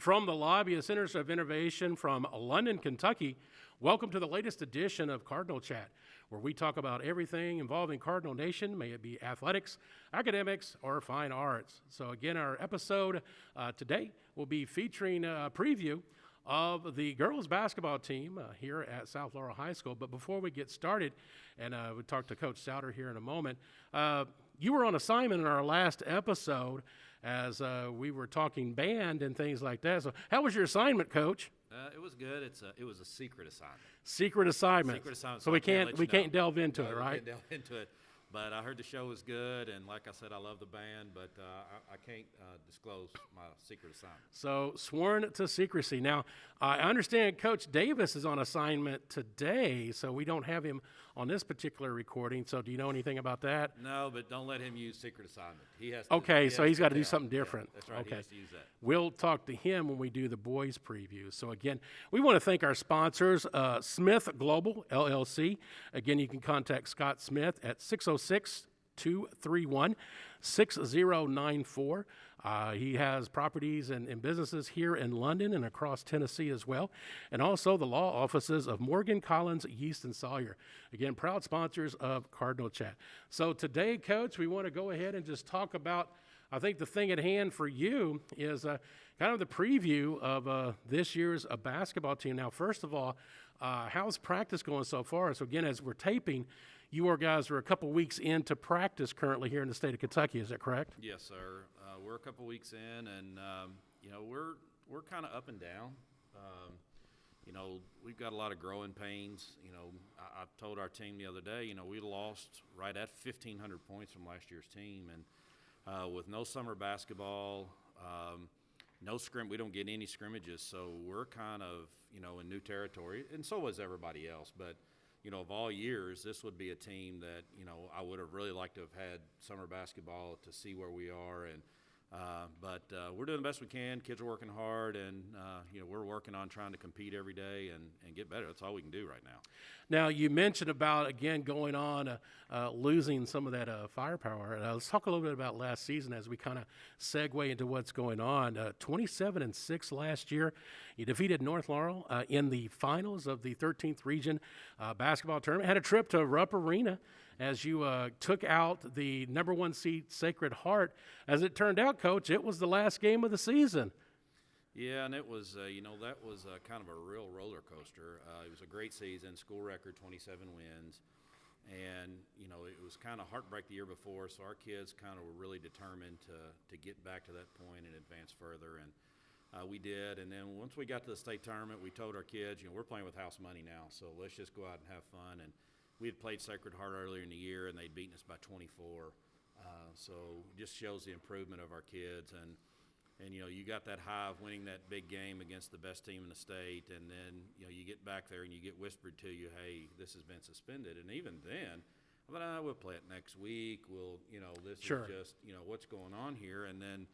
From the lobby of Centers of Innovation from London, Kentucky, welcome to the latest edition of Cardinal Chat, where we talk about everything involving Cardinal Nation, may it be athletics, academics, or fine arts. So again, our episode today will be featuring a preview of the girls basketball team here at South Laurel High School. But before we get started, and we'll talk to Coach Souter here in a moment, you were on assignment in our last episode as we were talking band and things like that. So how was your assignment, Coach? It was good. It was a secret assignment. Secret assignment. Secret assignment. So we can't delve into it, right? We can't delve into it. But I heard the show was good, and like I said, I love the band, but I can't disclose my secret assignment. So sworn to secrecy. Now, I understand Coach Davis is on assignment today, so we don't have him on this particular recording. So do you know anything about that? No, but don't let him use secret assignment. He has to. Okay, so he's got to do something different. Yeah, that's right. Okay. He has to use that. We'll talk to him when we do the boys preview. So again, we want to thank our sponsors, Smith Global, LLC. Again, you can contact Scott Smith at 606-231-6094. He has properties and businesses here in London and across Tennessee as well. And also the law offices of Morgan, Collins, Yeast, and Sawyer. Again, proud sponsors of Cardinal Chat. So today, Coach, we want to go ahead and just talk about, I think the thing at hand for you is kind of the preview of this year's basketball team. Now, first of all, how's practice going so far? So again, as we're taping, you guys are a couple weeks into practice currently here in the state of Kentucky. Is that correct? Yes, sir. We're a couple weeks in, and we're kind of up and down. We've got a lot of growing pains. I told our team the other day, we lost right at 1,500 points from last year's team, and with no summer basketball, no we don't get any scrimmages, so we're kind of in new territory, and so was everybody else. But of all years, this would be a team that I would have really liked to have had summer basketball to see where we are, and but we're doing the best we can. Kids are working hard, and we're working on trying to compete every day and get better. That's all we can do right now. Now, you mentioned about, again, going on, losing some of that firepower. Let's talk a little bit about last season as we kind of segue into what's going on. 27-6 last year. You defeated North Laurel in the finals of the 13th Region basketball tournament. Had a trip to Rupp Arena as you took out the number one seed Sacred Heart. As it turned out, Coach, it was the last game of the season. Yeah, and it was, that was kind of a real roller coaster. It was a great season, school record, 27 wins. And, it was kind of heartbreak the year before, so our kids kind of were really determined to get back to that point and advance further. And we did. And then once we got to the state tournament, we told our kids, we're playing with house money now, so let's just go out and have fun. And we had played Sacred Heart earlier in the year, and they'd beaten us by 24. So it just shows the improvement of our kids. And you got that high of winning that big game against the best team in the state, and then, you get back there and you get whispered to you, hey, this has been suspended. And even then, I thought, we'll play it next week. This Sure. is just, what's going on here. And then,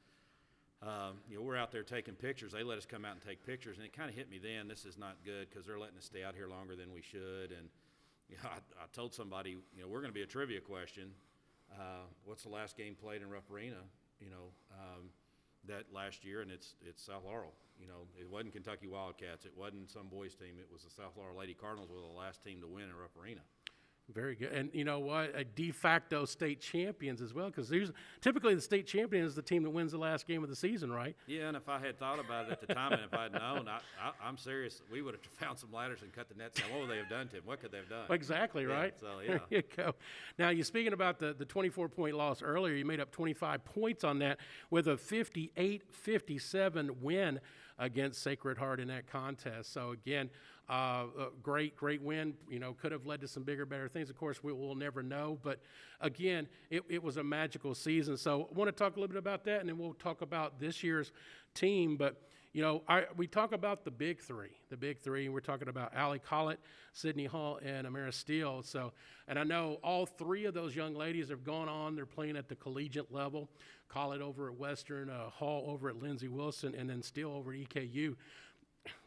we're out there taking pictures. They let us come out and take pictures, and it kind of hit me then, this is not good because they're letting us stay out here longer than we should. And I told somebody, we're going to be a trivia question. What's the last game played in Rupp Arena? That last year, and it's South Laurel. It wasn't Kentucky Wildcats. It wasn't some boys team. It was the South Laurel Lady Cardinals were the last team to win in Rupp Arena. Very good. And you know what? A de facto state champions as well, because typically the state champion is the team that wins the last game of the season, right? Yeah, and if I had thought about it at the time and if I had known, I'm serious, we would have found some ladders and cut the nets down. What would they have done to him? What could they have done? Exactly, right? So, yeah. There you go. Now, you're speaking about the 24-point loss earlier. You made up 25 points on that with a 58-57 win against Sacred Heart in that contest. So, again, great win. Could have led to some bigger, better things. Of course, we'll never know. But again, it was a magical season. So I want to talk a little bit about that, and then we'll talk about this year's team. But we talk about the big three. And we're talking about Allie Collett, Sydney Hall, and Amara Steele. And I know all three of those young ladies have gone on. They're playing at the collegiate level. Collett over at Western, Hall over at Lindsey Wilson, and then Steele over at EKU.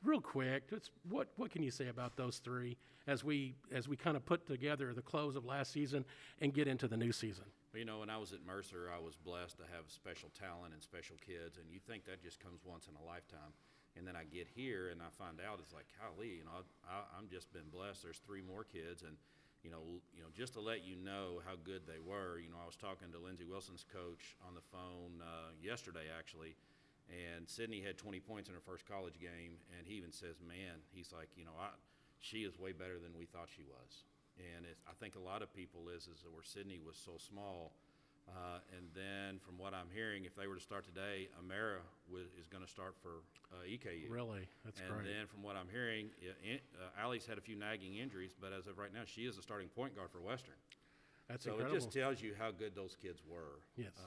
Real quick, what can you say about those three as we kind of put together the close of last season and get into the new season? When I was at Mercer, I was blessed to have special talent and special kids, and you think that just comes once in a lifetime. And then I get here and I find out it's like, golly, you know, I'm just been blessed. There's 3 more kids, and just to let you know how good they were. You know, I was talking to Lindsey Wilson's coach on the phone yesterday actually, and Sydney had 20 points in her first college game, and he even says, man, he's like, she is way better than we thought she was. And I think a lot of people is where Sydney was so small. And then from what I'm hearing, if they were to start today, Amara is going to start for EKU. Really? That's great. And then from what I'm hearing, Allie's had a few nagging injuries, but as of right now, she is the starting point guard for Western. That's so incredible. It just tells you how good those kids were. Yes.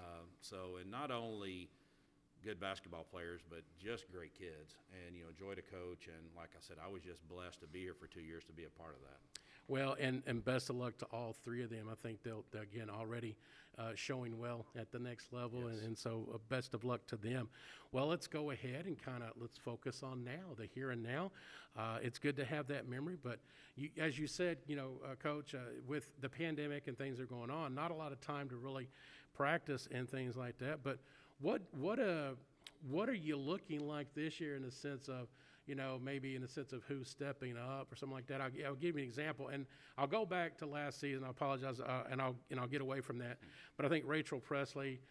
And not only good basketball players, but just great kids. And, joy to coach. And like I said, I was just blessed to be here for 2 years to be a part of that. Well, and best of luck to all 3 of them. I think they'll again already showing well at the next level, Yes. and so best of luck to them. Well, let's go ahead and let's focus on now, the here and now. It's good to have that memory, but as you said, Coach, with the pandemic and things that are going on, not a lot of time to really practice and things like that. But what are you looking like this year in the sense of, maybe in the sense of who's stepping up or something like that? I'll give you an example, and I'll go back to last season. I apologize, and I'll get away from that. But I think Rachel Presley,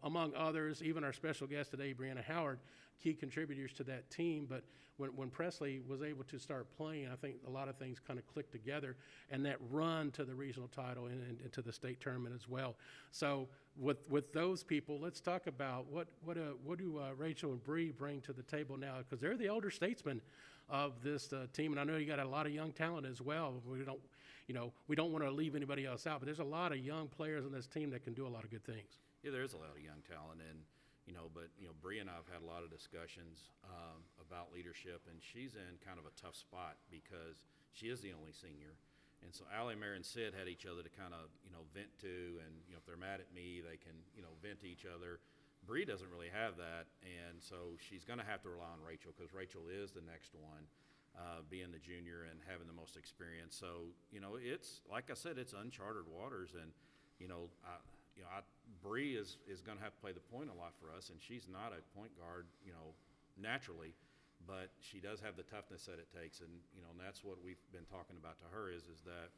among others, even our special guest today, Brianna Howard, key contributors to that team. But when Presley was able to start playing, I think a lot of things kind of clicked together, and that run to the regional title and to the state tournament as well. So with those people, let's talk about what do Rachel and Bree bring to the table now, because they're the older statesmen of this team, and I know you got a lot of young talent as well. We don't want to leave anybody else out, but there's a lot of young players on this team that can do a lot of good things. Yeah, there is a lot of young talent, and Bree and I have had a lot of discussions about leadership, and she's in kind of a tough spot because she is the only senior. And so Allie, Mary, and Sid had each other to kind of, vent to, and, if they're mad at me, they can, vent to each other. Bree doesn't really have that, and so she's going to have to rely on Rachel because Rachel is the next one, being the junior and having the most experience. So, it's, like I said, it's uncharted waters, and, Bree is going to have to play the point a lot for us, and she's not a point guard, naturally, but she does have the toughness that it takes, and and that's what we've been talking about to her is that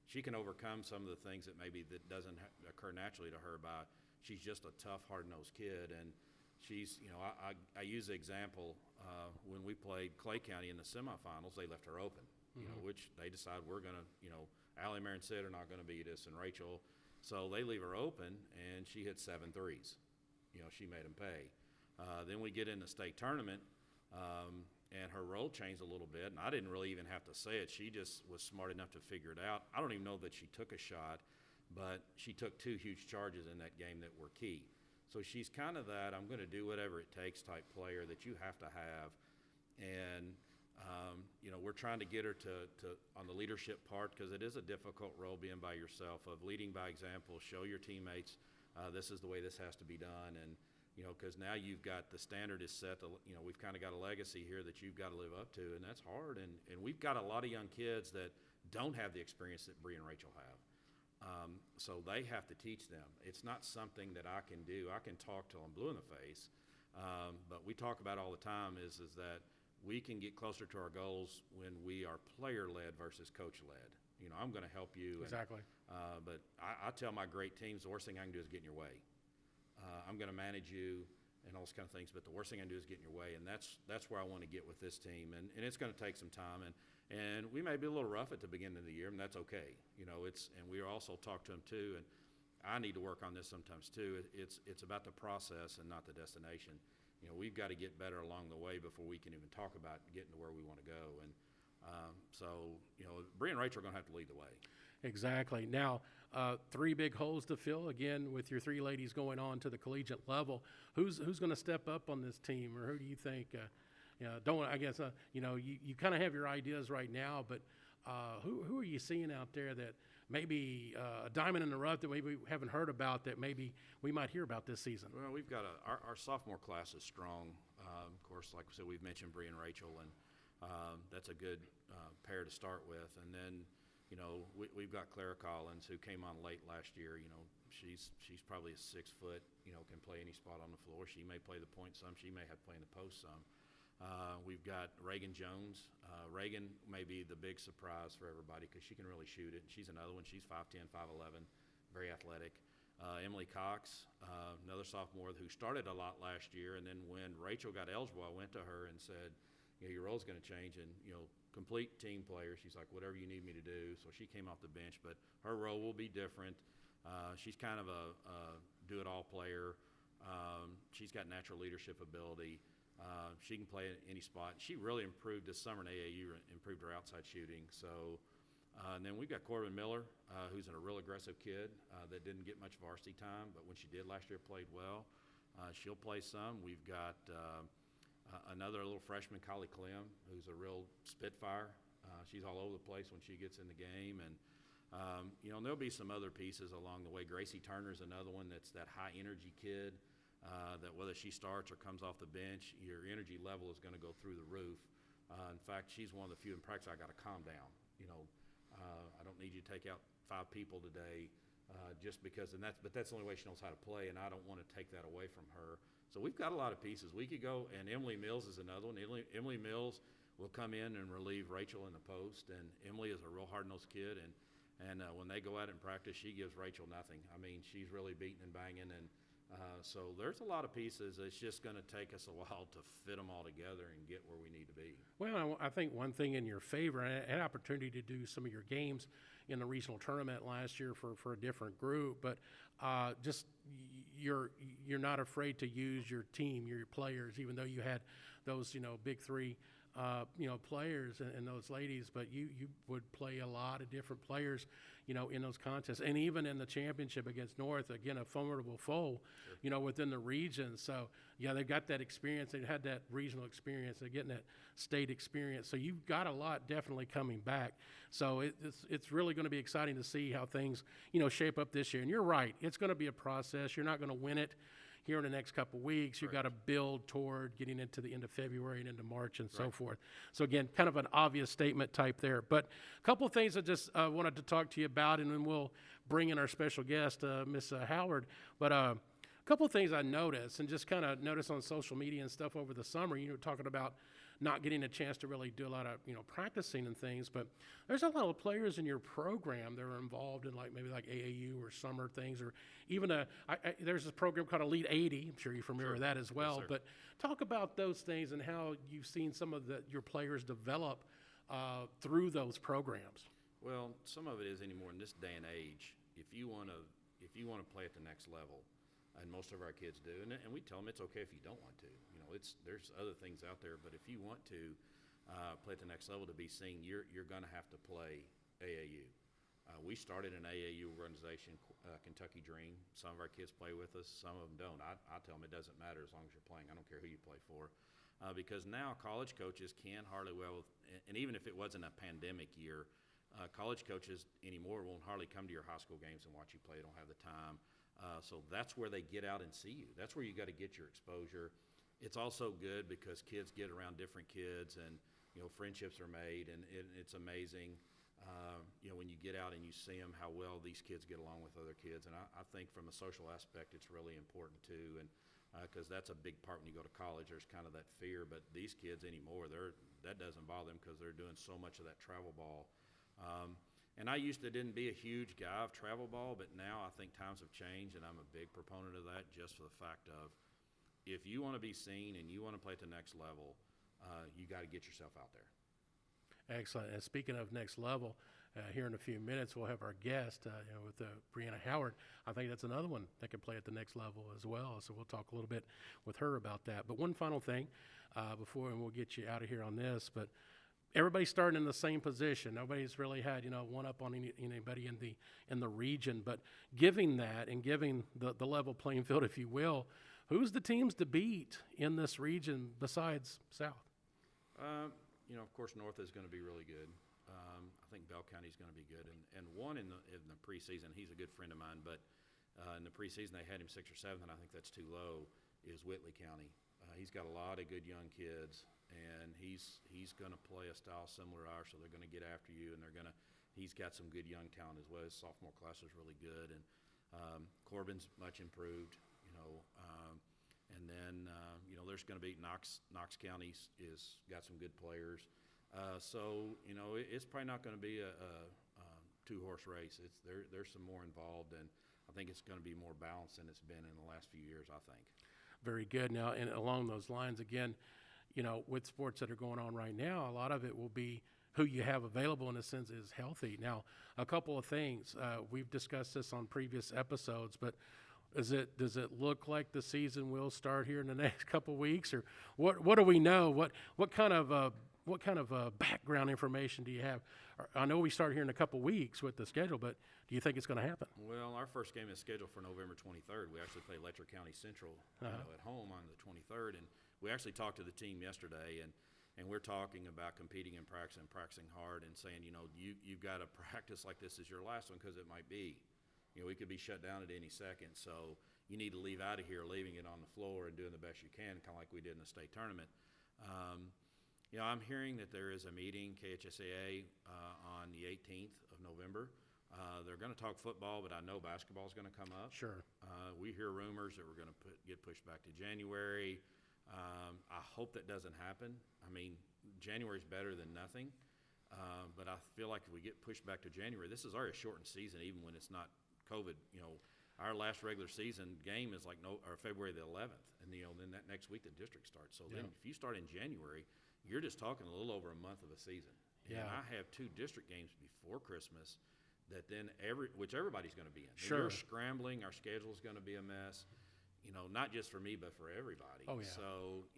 she can overcome some of the things that maybe that doesn't occur naturally to her by she's just a tough, hard-nosed kid, and she's I use the example when we played Clay County in the semifinals, they left her open, which they decide we're gonna Allie, Mary, and Sid are not gonna beat us, and Rachel. So they leave her open, and she hit 7 threes. She made them pay. Then we get in the state tournament, and her role changed a little bit, and I didn't really even have to say it. She just was smart enough to figure it out. I don't even know that she took a shot, but she took 2 huge charges in that game that were key. So she's kind of that I'm going to do whatever it takes type player that you have to have. And we're trying to get her to on the leadership part, because it is a difficult role being by yourself, of leading by example, show your teammates this is the way this has to be done. And because now you've got the standard is set, we've kind of got a legacy here that you've got to live up to, and that's hard. And we've got a lot of young kids that don't have the experience that Bree and Rachel have. So they have to teach them. It's not something that I can do. I can talk till I'm blue in the face, but we talk about all the time is that we can get closer to our goals when we are player-led versus coach-led. I'm going to help you. Exactly. But I tell my great teams, the worst thing I can do is get in your way. I'm going to manage you and all those kind of things, but the worst thing I can do is get in your way, and that's where I want to get with this team, and it's going to take some time, and we may be a little rough at the beginning of the year, and that's okay. And we also talk to them too, and I need to work on this sometimes too. It's about the process and not the destination. We've got to get better along the way before we can even talk about getting to where we want to go, and Bree and Rachel are going to have to lead the way. Exactly. Now, 3 big holes to fill, again, with your 3 ladies going on to the collegiate level. Who's going to step up on this team, or who do you think? You kind of have your ideas right now, but who are you seeing out there that maybe a diamond in the rough that maybe we haven't heard about that maybe we might hear about this season? Well, we've got our sophomore class is strong. Of course, like I said, we've mentioned Bree and Rachel, and that's a good pair to start with. And then, we've got Clara Collins, who came on late last year. She's probably a 6 foot, can play any spot on the floor. She may play the point some. She may have to play in the post some. We've got Reagan Jones. Reagan may be the big surprise for everybody because she can really shoot it. She's another one. She's 5'10", 5'11", very athletic. Emily Cox, another sophomore who started a lot last year, and then when Rachel got eligible, I went to her and said, your role's going to change, and complete team player. She's like, whatever you need me to do. So she came off the bench, but her role will be different. She's kind of a do-it-all player. She's got natural leadership ability. She can play at any spot. She really improved this summer in AAU, improved her outside shooting. So. And then we've got Corbin Miller, who's a real aggressive kid that didn't get much varsity time, but when she did last year, played well. She'll play some. We've got another little freshman, Kylie Clem, who's a real spitfire. She's all over the place when she gets in the game. And, there'll be some other pieces along the way. Gracie Turner's another one that's that high-energy kid that whether she starts or comes off the bench, your energy level is going to go through the roof. In fact, she's one of the few in practice I got to calm down, I don't need you to take out 5 people today just because, but that's the only way she knows how to play, and I don't want to take that away from her. So we've got a lot of pieces. We could go, and Emily Mills is another one. Emily Mills will come in and relieve Rachel in the post, and Emily is a real hard-nosed kid, and when they go out in practice, she gives Rachel nothing. I mean, she's really beating and banging, and so there's a lot of pieces. It's just going to take us a while to fit them all together and get where we need to be. Well, I think one thing in your favor, I had an opportunity to do some of your games in the regional tournament last year for a different group, but just you're not afraid to use your team, your players, even though you had those big 3 players and those ladies, but you would play a lot of different players, in those contests, and even in the championship against North, again, a formidable foe, sure. Within the region. So yeah, they've got that experience. They've had that regional experience. They're getting that state experience. So you've got a lot definitely coming back. So it's really going to be exciting to see how things, shape up this year. And you're right. It's going to be a process. You're not going to win it here in the next couple of weeks. You've got to build toward getting into the end of February and into March and so forth. So again, kind of an obvious statement type there. But a couple of things I just wanted to talk to you about, and then we'll bring in our special guest, Miss Howard. But a couple of things I noticed, and just kind of noticed on social media and stuff over the summer, talking about not getting a chance to really do a lot of, practicing and things, but there's a lot of players in your program that are involved in maybe AAU or summer things, or even there's this program called Elite 80. I'm sure you're familiar with that as well, yes, but talk about those things and how you've seen some of your players develop through those programs. Well, some of it is anymore in this day and age. If you want to play at the next level, and most of our kids do, and we tell them it's okay if you don't want to. There's other things out there, but if you want to play at the next level to be seen, you're going to have to play AAU. We started an AAU organization, Kentucky Dream. Some of our kids play with us, some of them don't. I tell them it doesn't matter as long as you're playing. I don't care who you play for, because now college coaches can hardly and even if it wasn't a pandemic year, college coaches anymore won't hardly come to your high school games and watch you play. They don't have the time. So that's where they get out and see you. That's where you got to get your exposure. It's also good because kids get around different kids, and friendships are made, and it's amazing. When you get out and you see them, how well these kids get along with other kids. And I think from a social aspect, it's really important too, and because that's a big part when you go to college. There's kind of that fear, but these kids anymore, that doesn't bother them because they're doing so much of that travel ball. And I used to didn't be a huge guy of travel ball, but now I think times have changed, and I'm a big proponent of that just for the fact of if you want to be seen and you want to play at the next level, you got to get yourself out there. Excellent. And speaking of next level, here in a few minutes, we'll have our guest with Brianna Howard. I think that's another one that can play at the next level as well. So we'll talk a little bit with her about that. But one final thing before, and we'll get you out of here on this, but everybody's starting in the same position. Nobody's really had, one up on anybody in the region, but giving that and giving the level playing field, if you will, who's the teams to beat in this region besides South? Of course, North is going to be really good. I think Bell County is going to be good. And one in the preseason, he's a good friend of mine, but in the preseason they had him 6th or 7th, and I think that's too low, is Whitley County. He's got a lot of good young kids, and he's going to play a style similar to ours, so they're going to get after you, and he's got some good young talent as well. His sophomore class is really good, and Corbin's much improved, and then, Winters going to beat Knox. Knox County is got some good players. So, it's probably not going to be a two-horse race. There's some more involved, and I think it's going to be more balanced than it's been in the last few years, I think. Very good. Now, and along those lines, again, with sports that are going on right now, a lot of it will be who you have available in a sense is healthy. Now, a couple of things. We've discussed this on previous episodes, but does it look like the season will start here in the next couple of weeks, or what do we know? What kind of background information do you have? I know we start here in a couple of weeks with the schedule, but do you think it's going to happen? Well, our first game is scheduled for November 23rd. We actually play Letcher County Central at home on the 23rd, and we actually talked to the team yesterday, and we're talking about competing and practicing hard, and saying, you've got to practice like this is your last one, because it might be. We could be shut down at any second, so you need to leave out of here, leaving it on the floor and doing the best you can, kind of like we did in the state tournament. I'm hearing that there is a meeting, KHSAA, on the 18th of November. They're going to talk football, but I know basketball is going to come up. Sure. We hear rumors that we're going to get pushed back to January. I hope that doesn't happen. I mean, January is better than nothing, but I feel like if we get pushed back to January, this is already a shortened season, even when it's not COVID. Our last regular season game is like February the 11th, and then that next week the district starts. So then if you start in January, you're just talking a little over a month of a season. Yeah. And I have 2 district games before Christmas that then which everybody's going to be in. Sure. We're scrambling. Our schedule is going to be a mess. Not just for me, but for everybody. Oh, yeah. So,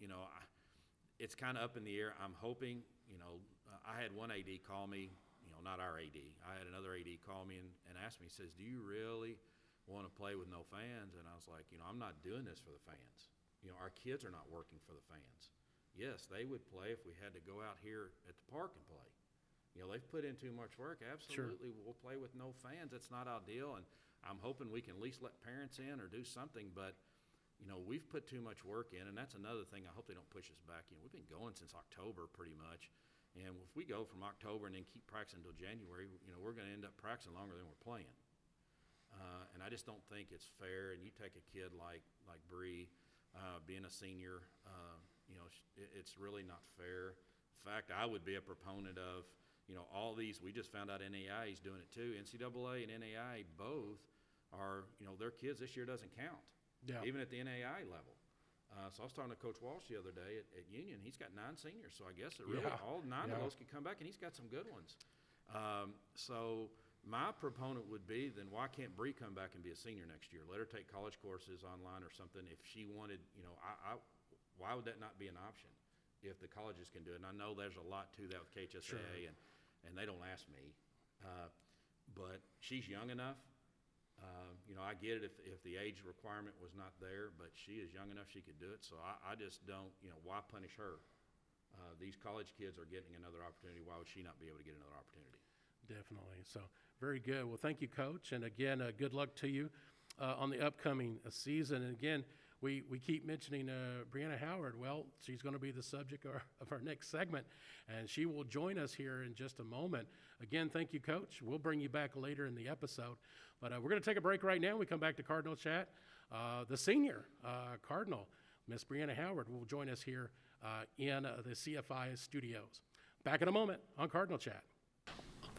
it's kind of up in the air. I'm hoping, I had one AD call me, not our AD. I had another AD call me and ask me, he says, do you really want to play with no fans? And I was like, I'm not doing this for the fans. Our kids are not working for the fans. Yes, they would play if we had to go out here at the park and play. They've put in too much work. Absolutely, sure. We'll play with no fans. It's not ideal, and I'm hoping we can at least let parents in or do something, but we've put too much work in, and that's another thing. I hope they don't push us back. We've been going since October pretty much, and if we go from October and then keep practicing until January, we're going to end up practicing longer than we're playing. And I just don't think it's fair. And you take a kid like Bree, being a senior, it's really not fair. In fact, I would be a proponent of, all these. We just found out NAIA is doing it too. NCAA and NAIA both are, their kids this year doesn't count. Yeah. Even at the NAIA level. So I was talking to Coach Walsh the other day at Union. He's got 9 seniors, so I guess all 9 of those could come back, and he's got some good ones. So my proponent would be, then why can't Bree come back and be a senior next year? Let her take college courses online or something. If she wanted, why would that not be an option if the colleges can do it? And I know there's a lot to that with KHSAA, sure. and they don't ask me. But she's young enough. I get it if the age requirement was not there, but she is young enough she could do it. So I just don't, why punish her? These college kids are getting another opportunity. Why would she not be able to get another opportunity? Definitely. So very good. Well, thank you, Coach. And again, good luck to you on the upcoming season. And again, we keep mentioning Brianna Howard. Well, she's going to be the subject of our next segment, and she will join us here in just a moment. Again, thank you, Coach. We'll bring you back later in the episode. But we're going to take a break right now. We come back to Cardinal Chat. The senior Cardinal, Miss Brianna Howard, will join us here in the CFI studios. Back in a moment on Cardinal Chat.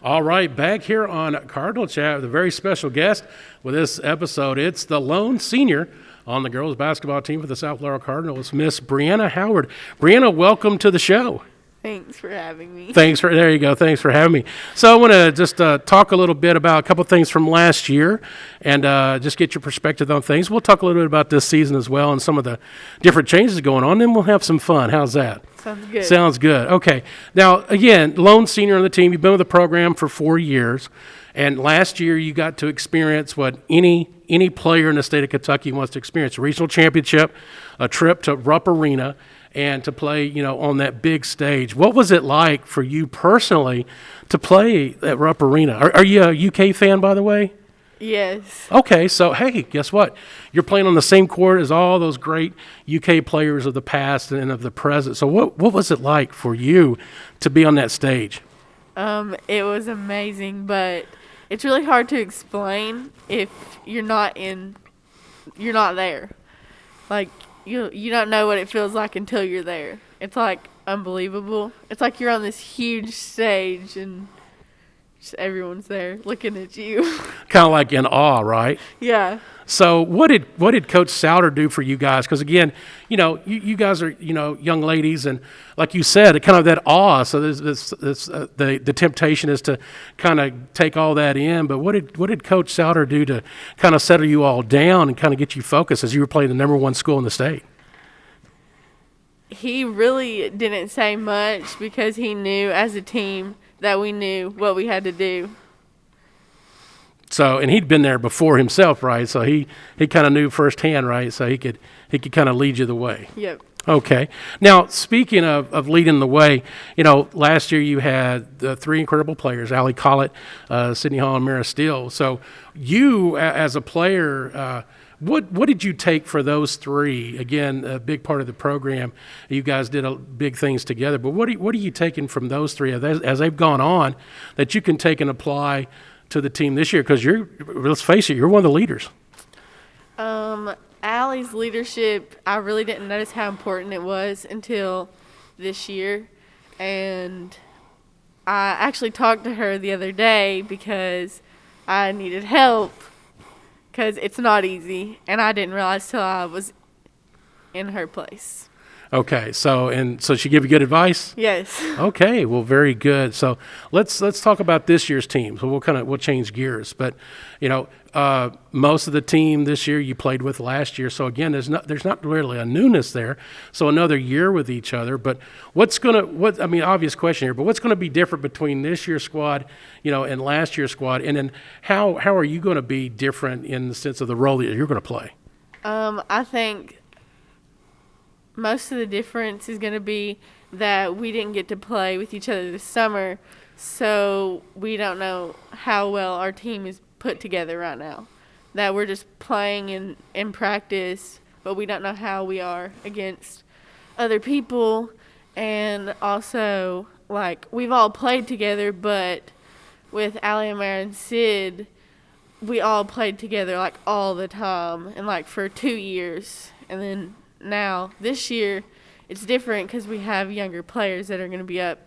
All right, back here on Cardinal Chat with a very special guest with this episode. It's the lone senior on the girls basketball team for the South Laurel Cardinals, Miss Brianna Howard. Brianna, welcome to the show. Thanks for having me. There you go. Thanks for having me. So I want to just talk a little bit about a couple things from last year and just get your perspective on things. We'll talk a little bit about this season as well and some of the different changes going on, then we'll have some fun. How's that? Sounds good. Sounds good. Okay. Now, again, lone senior on the team. You've been with the program for 4 years, and last year you got to experience what any player in the state of Kentucky wants to experience: a regional championship, a trip to Rupp Arena, and to play, on that big stage. What was it like for you personally to play at Rupp Arena? Are you a UK fan, by the way? Yes. Okay, so, hey, guess what? You're playing on the same court as all those great UK players of the past and of the present. So what was it like for you to be on that stage? It was amazing, but it's really hard to explain if you're not there. Like, you don't know what it feels like until you're there. It's like unbelievable. It's like you're on this huge stage and just everyone's there looking at you. Kind of like in awe, right? Yeah. So what did Coach Souter do for you guys? Because again, you guys are young ladies, and like you said, kind of that awe. So the temptation is to kind of take all that in. But what did Coach Souter do to kind of settle you all down and kind of get you focused as you were playing the #1 school in the state? He really didn't say much because he knew as a team that we knew what we had to do. So, and he'd been there before himself, right? So he kind of knew firsthand, right? So he could kind of lead you the way. Yep. Okay. Now, speaking of leading the way, last year you had the 3 incredible players, Allie Collett, Sydney Hall, and Mara Steele. So you, as a player, what did you take for those 3? Again, a big part of the program. You guys did big things together. But what are you taking from those 3 as they've gone on that you can take and apply to the team this year? Because let's face it, you're one of the leaders. Allie's leadership, I really didn't notice how important it was until this year. And I actually talked to her the other day because I needed help because it's not easy. And I didn't realize till I was in her place. Okay, so she gave you good advice? Yes. Okay, well, very good. So let's talk about this year's team. So we'll change gears. But most of the team this year you played with last year. So again, there's not really a newness there. So another year with each other. But obvious question here. But what's gonna be different between this year's squad, and last year's squad? And then how are you gonna be different in the sense of the role that you're gonna play? I think most of the difference is going to be that we didn't get to play with each other this summer, so we don't know how well our team is put together right now. That we're just playing in practice, but we don't know how we are against other people. And also, we've all played together, but with Allie and Mara and Sid, we all played together, all the time, and, for 2 years. And then now, this year, it's different because we have younger players that are going to be up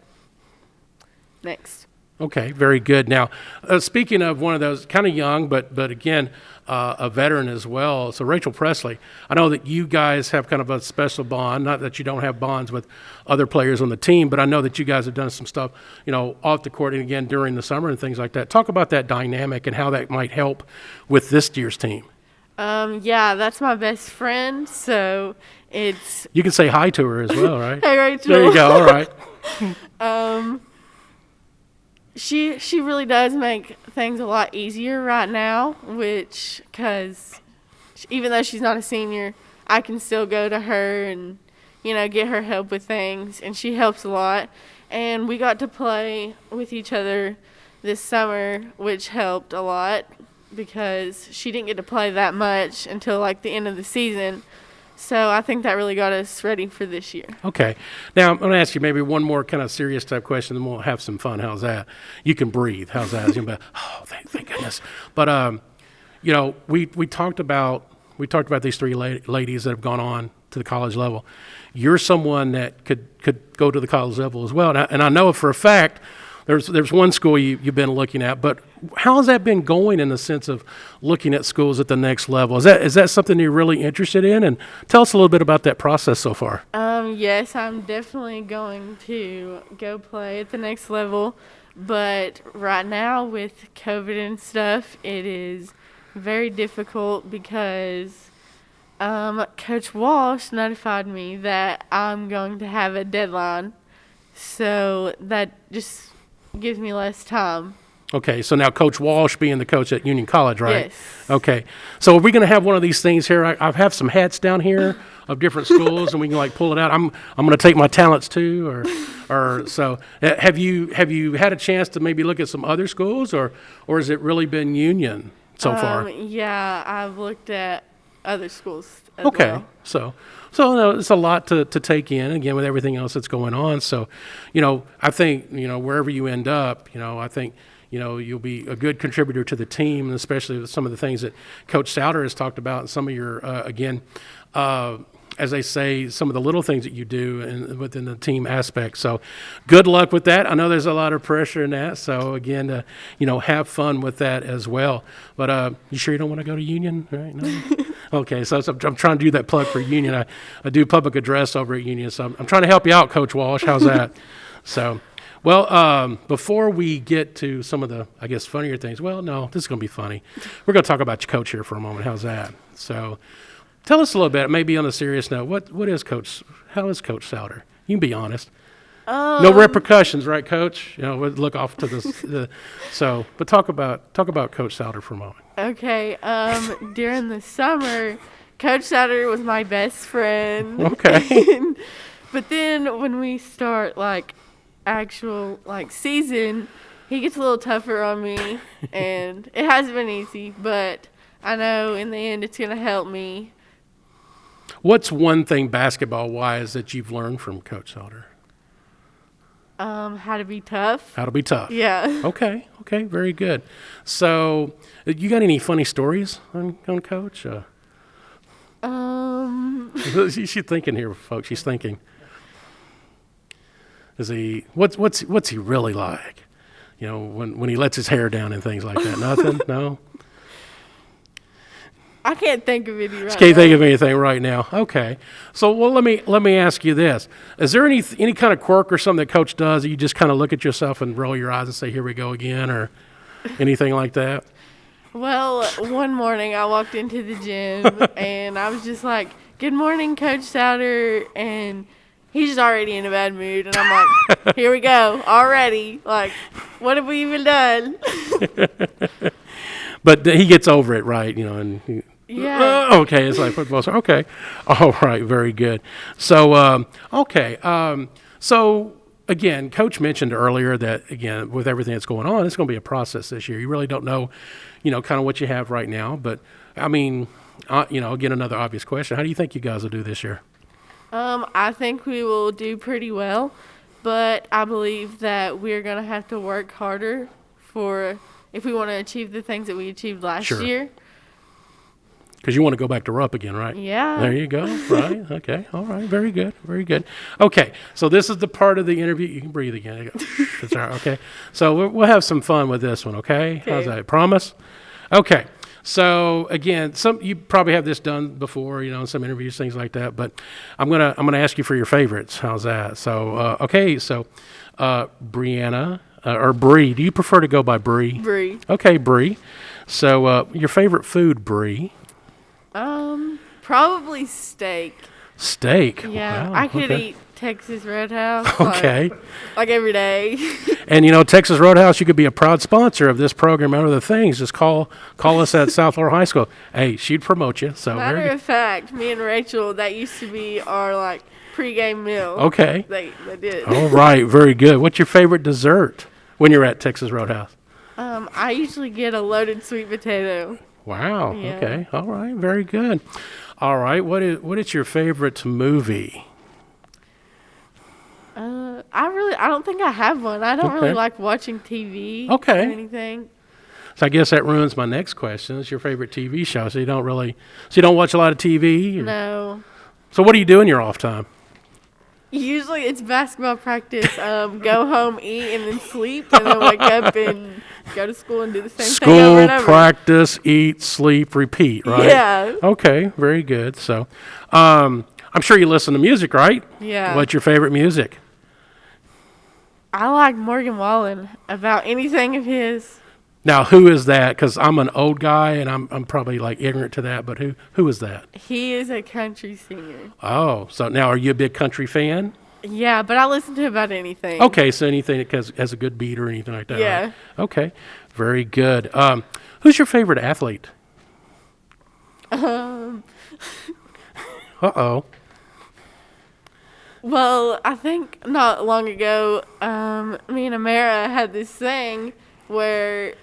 next. Okay, very good. Now, speaking of one of those, kind of young, but again, a veteran as well, so Rachel Presley, I know that you guys have kind of a special bond, not that you don't have bonds with other players on the team, but I know that you guys have done some stuff, off the court and again during the summer and things like that. Talk about that dynamic and how that might help with this year's team. Yeah, that's my best friend, so it's... You can say hi to her as well, right? Hey, Rachel. There you go, all right. She really does make things a lot easier right now, because even though she's not a senior, I can still go to her and, get her help with things, and she helps a lot. And we got to play with each other this summer, which helped a lot, because she didn't get to play that much until the end of the season. So I think that really got us ready for this year. Okay. Now I'm going to ask you maybe one more kind of serious type question, then we'll have some fun. How's that? You can breathe. How's that? It's gonna be, oh, thank goodness. But we talked about these 3 ladies that have gone on to the college level. You're someone that could go to the college level as well, and I know for a fact. There's one school you've been looking at, but how has that been going in the sense of looking at schools at the next level? Is that something you're really interested in? And tell us a little bit about that process so far. Yes, I'm definitely going to go play at the next level, but right now with COVID and stuff, it is very difficult because Coach Walsh notified me that I'm going to have a deadline, so that just gives me less time. Okay, so now Coach Walsh being the coach at Union College, right? Yes. Okay, so are we going to have one of these things here? I have some hats down here of different schools, and we can pull it out. I'm going to take my talents too, or so. Have you had a chance to maybe look at some other schools, or has it really been Union so far? Yeah, I've looked at other schools as well. So it's a lot to take in, again, with everything else that's going on. So, I think, wherever you end up, I think, you'll be a good contributor to the team, and especially with some of the things that Coach Souter has talked about and some of your, as they say, some of the little things that you do within the team aspect. So good luck with that. I know there's a lot of pressure in that. So again, have fun with that as well. But you sure you don't want to go to Union? Right? No? Okay, so I'm trying to do that plug for Union. I do public address over at Union. So I'm trying to help you out, Coach Walsh. How's that? So, well, before we get to some of the, I guess, funnier things, well, no, this is going to be funny. We're going to talk about your coach here for a moment. How's that? So tell us a little bit, maybe on a serious note, how is Coach Souter? You can be honest. No repercussions, right, Coach? We'll look off to this. But talk about Coach Souter for a moment. Okay. During the summer, Coach Souter was my best friend. Okay. But then when we start actual season, he gets a little tougher on me, and it hasn't been easy. But I know in the end it's gonna help me. What's one thing basketball-wise that you've learned from Coach Souter? How to be tough. How to be tough. Yeah. Okay, very good. So, you got any funny stories on Coach? She's thinking here, folks. She's thinking. Is he? What's he really like? When he lets his hair down and things like that. Nothing. No. I can't think of any right Just can't now. think of anything right now. Okay. So, well, let me ask you this: is there any kind of quirk or something that Coach does that you just kind of look at yourself and roll your eyes and say, "Here we go again," or anything like that? Well, one morning I walked into the gym and I was just like, "Good morning, Coach Souter," and he's just already in a bad mood, and I'm like, "Here we go already! Like, what have we even done?" But he gets over it, right? And Yeah. okay, it's like football. So, okay, all right, very good. So, okay, so again, Coach mentioned earlier that again, with everything that's going on, it's going to be a process this year. You really don't know, kind of what you have right now. But I mean, again, another obvious question: how do you think you guys will do this year? I think we will do pretty well, but I believe that we're gonna have to work harder if we want to achieve the things that we achieved last Sure. year. Because you want to go baback to Rupp again, right? Yeah. There you go. Right. Okay. All right. Very good. Very good. Okay. So this is the part of the interview. You can breathe again. That's all right. Okay. So we'll have some fun with this one. Okay. How's that? Promise? Okay. So again, you probably have this done before, in some interviews, things like that. But I'm gonna ask you for your favorites. How's that? So okay. So Brianna or Bree. Do you prefer to go by Bree? Bree. Okay, Bree. So your favorite food, Bree? Probably steak. Steak. Yeah, Wow, I could okay. eat Texas Roadhouse. Okay. Like every day. And Texas Roadhouse, you could be a proud sponsor of this program and other things. Just call us at South Florida High School. Hey, she'd promote you. So very Matter good. of fact, me and Rachel, that used to be our pregame meal. Okay. They did. All right, very good. What's your favorite dessert when you're at Texas Roadhouse? I usually get a loaded sweet potato. Wow. Yeah. Okay. All right, very good. All right, what is your favorite movie? I don't think I have one. I don't Okay. really like watching TV Okay. or anything. So I guess that ruins my next question. It's your favorite TV show. So you don't watch a lot of TV? Or- No. So what do you do in your off time? Usually it's basketball practice, go home, eat, and then sleep, and then wake up and go to school and do the same thing over School, and over. practice, eat, sleep, repeat, right? Yeah. Okay, very good. So I'm sure you listen to music, right? Yeah. What's your favorite music? I like Morgan Wallen, about anything of his. Now, who is that? Because I'm an old guy, and I'm probably ignorant to that, but who is that? He is a country singer. Oh, so now are you a big country fan? Yeah, but I listen to about anything. Okay, so anything that has a good beat or anything like that. Yeah. Right? Okay, very good. Who's your favorite athlete? Um, Uh-oh. Well, I think not long ago, me and Amara had this thing where,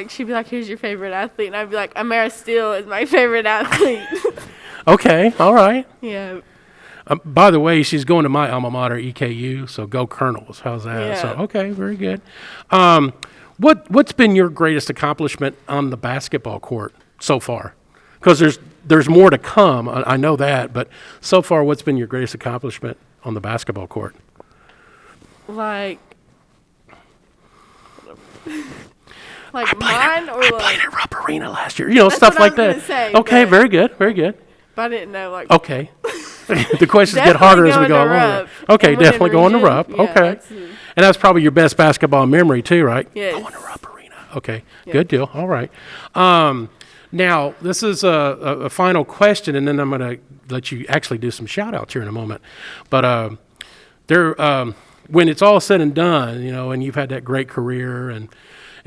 she'd be like, "Who's your favorite athlete?" And I'd be like, "Amara Steele is my favorite athlete." Okay, all right. Yeah. By the way, she's going to my alma mater, EKU, so go Colonels. How's that? Yeah. So, okay, very good. What's been your greatest accomplishment on the basketball court so far? Because there's more to come. I know that, but so far, what's been your greatest accomplishment on the basketball court? Like I mine or played like. at Rupp Arena last year. You know, That's stuff what I like was that. gonna say, Okay, but- very good, very good. But I didn't know like. Okay. The questions get Definitely harder as we going go to along. Rupp. Okay, And winning definitely going to region. Rupp. Yeah, Okay. that's- And that's probably your best basketball memory too, right? Yes. Going to Rupp Arena. Okay, Yeah. good deal. All right. Now, this is a final question, and then I'm going to let you actually do some shout-outs here in a moment. But when it's all said and done, you know, and you've had that great career, and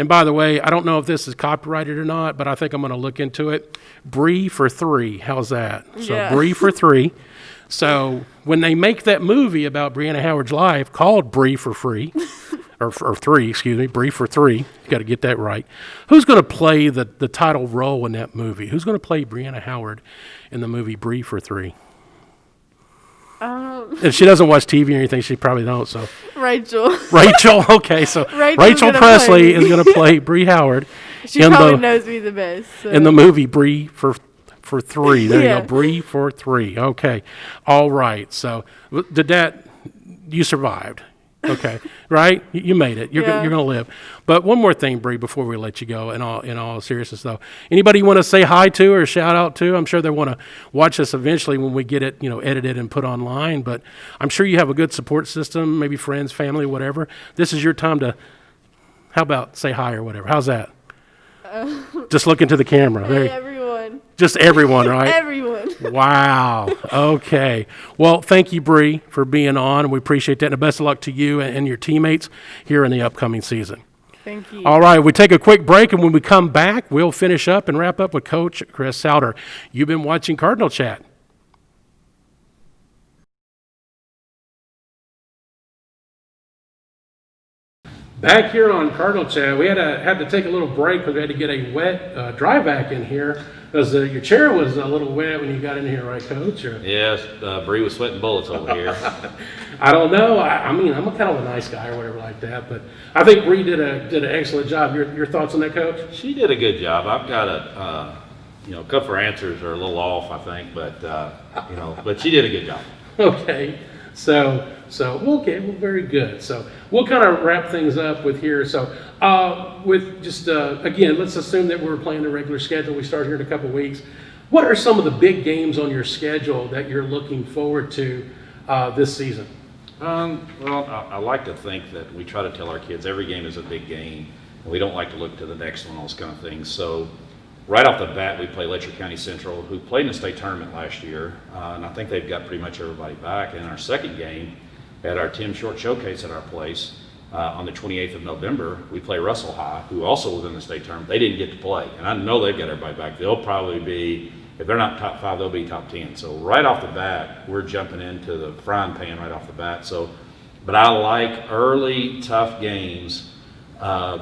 by the way, I don't know if this is copyrighted or not, but I think I'm going to look into it. Bree for 3. How's that? So Yeah. Bree for 3. So when they make that movie about Brianna Howard's life called Bree for Free, or 3, excuse me, Bree for 3, got to get that right. Who's going to play the title role in that movie? Who's going to play Brianna Howard in the movie Bree for 3? If she doesn't watch TV or anything, she probably don't. So Rachel. Rachel, okay, so Rachel's Rachel gonna Presley play is me. going to play Bree Howard She in probably the knows me the best. So. in the movie Bree for 3. There you Yeah. go, Bree for 3. Okay, all right. So you survived? Okay, right? You made it. You're Yeah. you're going to live. But one more thing, Bree, before we let you go. In all seriousness, though, anybody you want to say hi to or shout out to? I'm sure they want to watch us eventually when we get it, edited and put online. But I'm sure you have a good support system, maybe friends, family, whatever. This is your time to. How about say hi or whatever? How's that? Just look into the camera. There. Hey, everyone. Just everyone, right? Everyone. Wow. Okay. Well, thank you, Bree, for being on, and we appreciate that. And best of luck to you and your teammates here in the upcoming season. Thank you. All right, we take a quick break, and when we come back, we'll finish up and wrap up with Coach Chris Souter. You've been watching Cardinal Chat. Back here on Cardinal Chat, we had to take a little break because we had to get a wet dry vac in here because your chair was a little wet when you got in here, right, Coach? Or, Yes, Bree was sweating bullets over here. I don't know. I mean, I'm a kind of a nice guy or whatever like that, but I think Bree did an excellent job. Your thoughts on that, Coach? She did a good job. I've got a couple of her answers are a little off, I think, but but she did a good job. Okay, so okay, well, very good. So we'll kind of wrap things up with here. So with just again, let's assume that we're playing the regular schedule. We start here in a couple of weeks. What are some of the big games on your schedule that you're looking forward to this season? Well, I like to think that we try to tell our kids every game is a big game, and we don't like to look to the next one, those kind of things. So right off the bat, we play Letcher County Central, who played in the state tournament last year, and I think they've got pretty much everybody back. And our second game at our Tim Short Showcase at our place on the 28th of November, we play Russell High, who also was in the state tournament. They didn't get to play, and I know they've got everybody back. They'll probably be, if they're not top 5, they'll be top 10. So right off the bat, we're jumping into the frying pan right off the bat. So, but I like early, tough games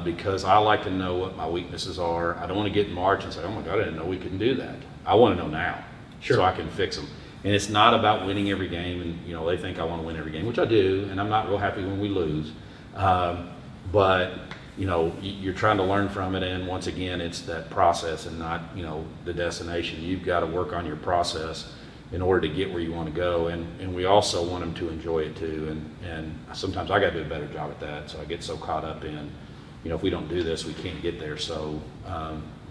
because I like to know what my weaknesses are. I don't want to get in March and say, oh my God, I didn't know we couldn't do that. I want to know now so I can fix them. And it's not about winning every game, and they think I want to win every game, which I do, and I'm not real happy when we lose. But you're trying to learn from it, and once again, it's that process and not the destination. You've got to work on your process in order to get where you want to go, and we also want them to enjoy it too. And sometimes I got to do a better job at that. So I get so caught up in, if we don't do this, we can't get there. So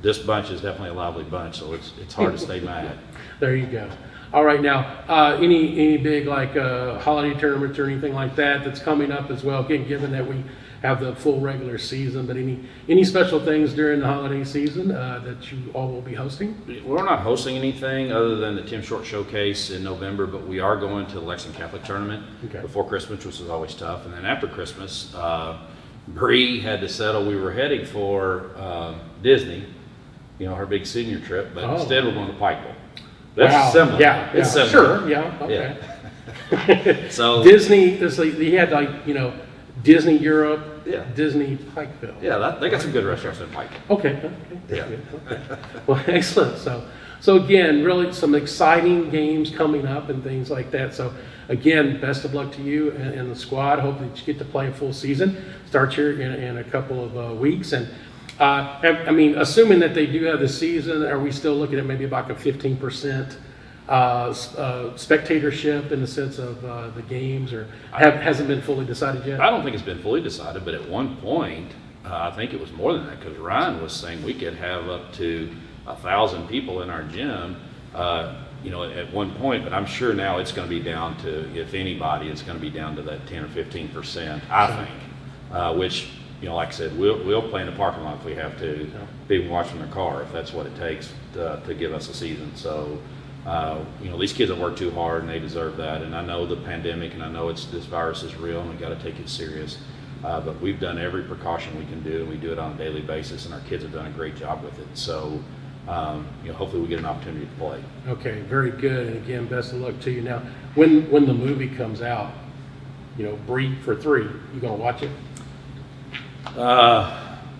this bunch is definitely a lively bunch. So it's hard to stay mad. There you go. All right, now any big holiday tournaments or anything like that that's coming up as well? Again, given that we have the full regular season, but any special things during the holiday season that you all will be hosting? We're not hosting anything other than the Tim Short Showcase in November, but we are going to the Lexington Catholic Tournament before Christmas, which was always tough. And then after Christmas, Bree had to settle. We were heading for Disney, her big senior trip, but instead we're going to Pikeville. That's similar. Yeah, it's similar. Sure, yeah, okay. Yeah. So Disney, he had Disney Europe, Disney Pikeville. Yeah, they got some good restaurants in Pikeville. Okay. Yeah. Okay. Well, excellent. So again, really some exciting games coming up and things like that. So again, best of luck to you and the squad. Hope that you get to play a full season. Start here in a couple of weeks. And I mean, assuming that they do have the season, are we still looking at maybe about a 15% spectatorship in the sense of the games, or hasn't been fully decided yet? I don't think it's been fully decided, but at one point, I think it was more than that, because Ryan was saying we could have up to 1,000 people in our gym, at one point, but I'm sure now it's going to be down to, if anybody, it's going to be down to that 10 or 15%, I think, which, like I said, we'll play in the parking lot if we have to, people watching their car, if that's what it takes to give us a season. So, these kids have worked too hard and they deserve that. And I know the pandemic, and I know this virus is real and we got to take it serious. But we've done every precaution we can do, and we do it on a daily basis, and our kids have done a great job with it. So, hopefully we get an opportunity to play. Okay, very good. And again, best of luck to you. Now, when the movie comes out, Bree for 3, you gonna watch it?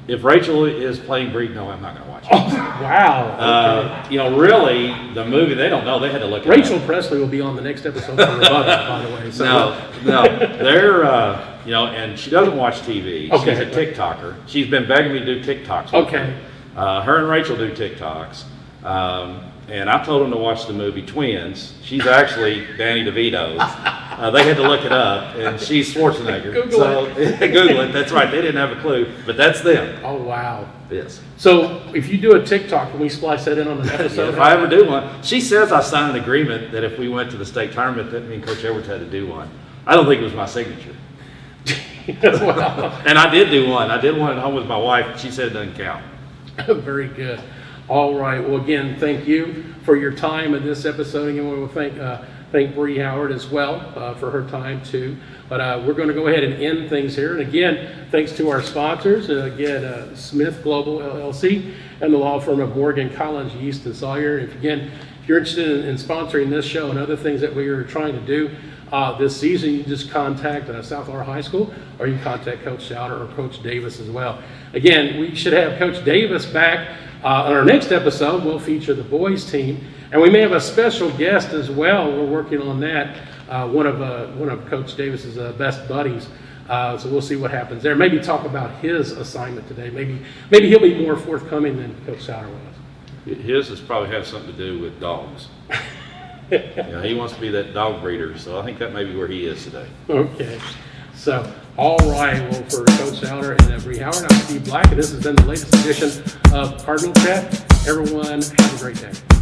If Rachel is playing Bree, no, I'm not going to watch it. Oh, wow. Okay. Really, the movie, they don't know. They had to look at Rachel Presley will be on the next episode for Rebuttal, by the way. So. No, they're, and she doesn't watch TV. Okay. She's a TikToker. She's been begging me to do TikToks with Okay. her. Her and Rachel do TikToks. And I told them to watch the movie Twins. She's actually Danny DeVito's. They had to look it up, and she's Schwarzenegger. Google it. Google it. That's right. They didn't have a clue, but that's them. Oh, wow. Yes. So if you do a TikTok, can we splice that in on an episode? If I ever do one. She says I signed an agreement that if we went to the state tournament, that me and Coach Edwards had to do one. I don't think it was my signature. Wow. And I did do one. I did one at home with my wife. She said it doesn't count. Very good. All right. Well, again, thank you for your time in this episode. Again, we will thank Bree Howard as well for her time too. But we're going to go ahead and end things here. And again, thanks to our sponsors. Again, Smith Global LLC and the law firm of Morgan, Collins, Yeast, and Sawyer. If you're interested in sponsoring this show and other things that we are trying to do this season, you just contact South Florida High School, or you can contact Coach Souter or Coach Davis as well. Again, we should have Coach Davis back on our next episode. We'll feature the boys team, and we may have a special guest as well. We're working on that. One of Coach Davis's best buddies. So we'll see what happens there. Maybe talk about his assignment today. Maybe he'll be more forthcoming than Coach Souter was. His has probably had something to do with dogs. He wants to be that dog breeder, so I think that may be where he is today. Okay. So, all right. Well, for Coach Souter and Bree Howard, I'm Steve Black, and this has been the latest edition of Cardinal Chat. Everyone, have a great day.